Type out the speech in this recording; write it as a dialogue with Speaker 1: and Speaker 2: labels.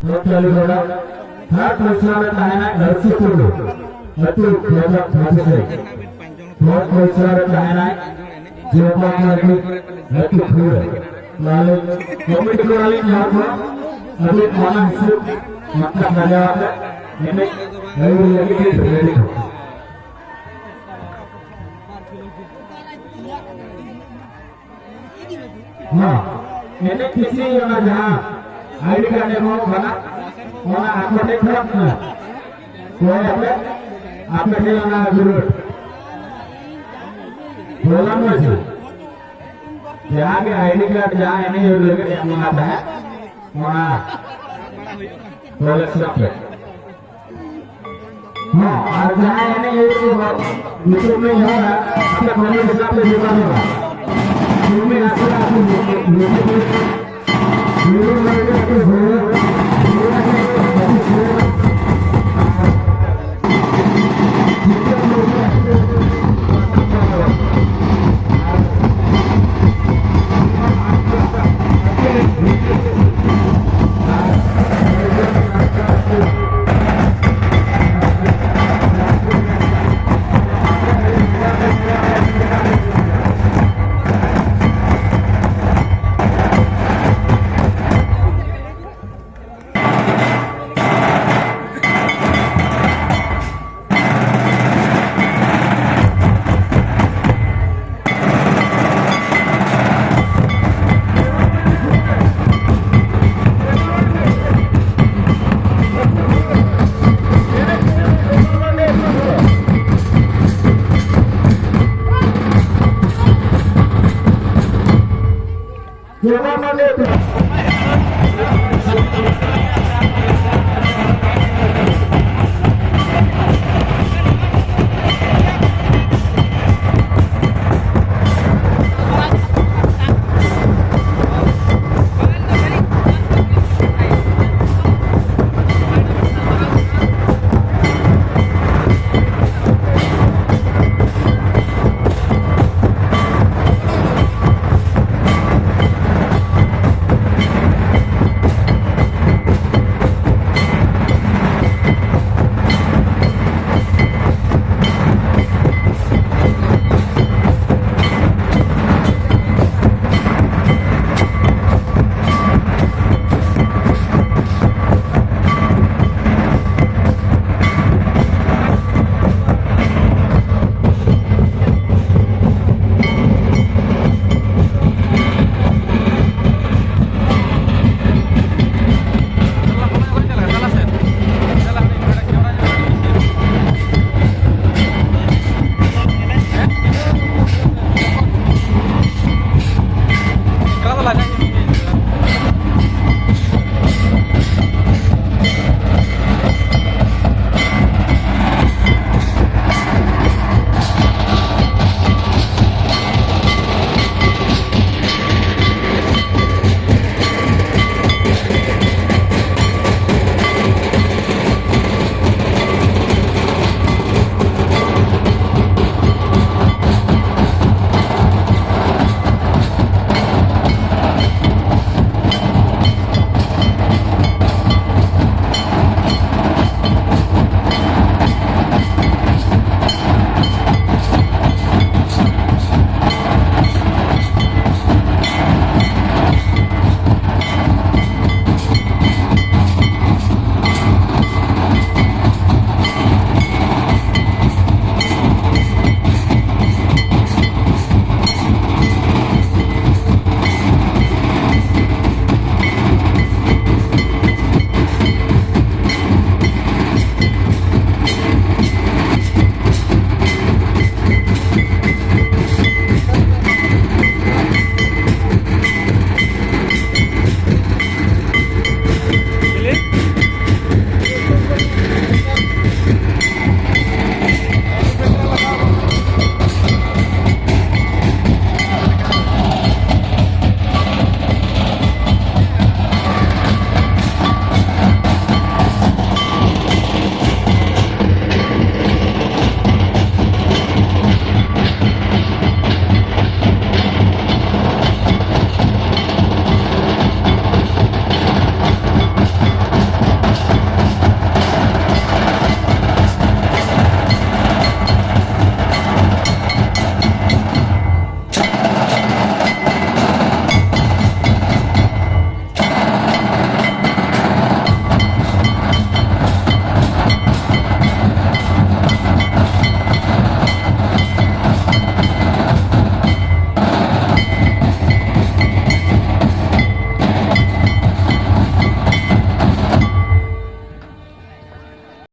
Speaker 1: चालू करा third position में ताहना नरसिंहपुर अति डेवलप भाषा फोर्थ पोजीशन में ताहना जीवपा मार्गी अति फूल लाले कमेटी कराली यहाँ पर अभी माना हिस्से मक्का धन्यवाद है इन्हें नई लगी की रेडी हाँ इन्हें किसी योना जहाँ आईडी कार्ड में बना वहाँ आपको देखना है कोई आपने योना जरूर बोला मुझे जहाँ के आईडी कार्ड जहाँ इन्हें योर लगे यहाँ आता है वहाँ बोले सब हाँ और जहाँ इन्हें योर यूट्यूब में यहाँ अपने बोले हिसाब से जुड़ा होगा में आकर आप यूट्यूब में वीडियो बनाने के लिए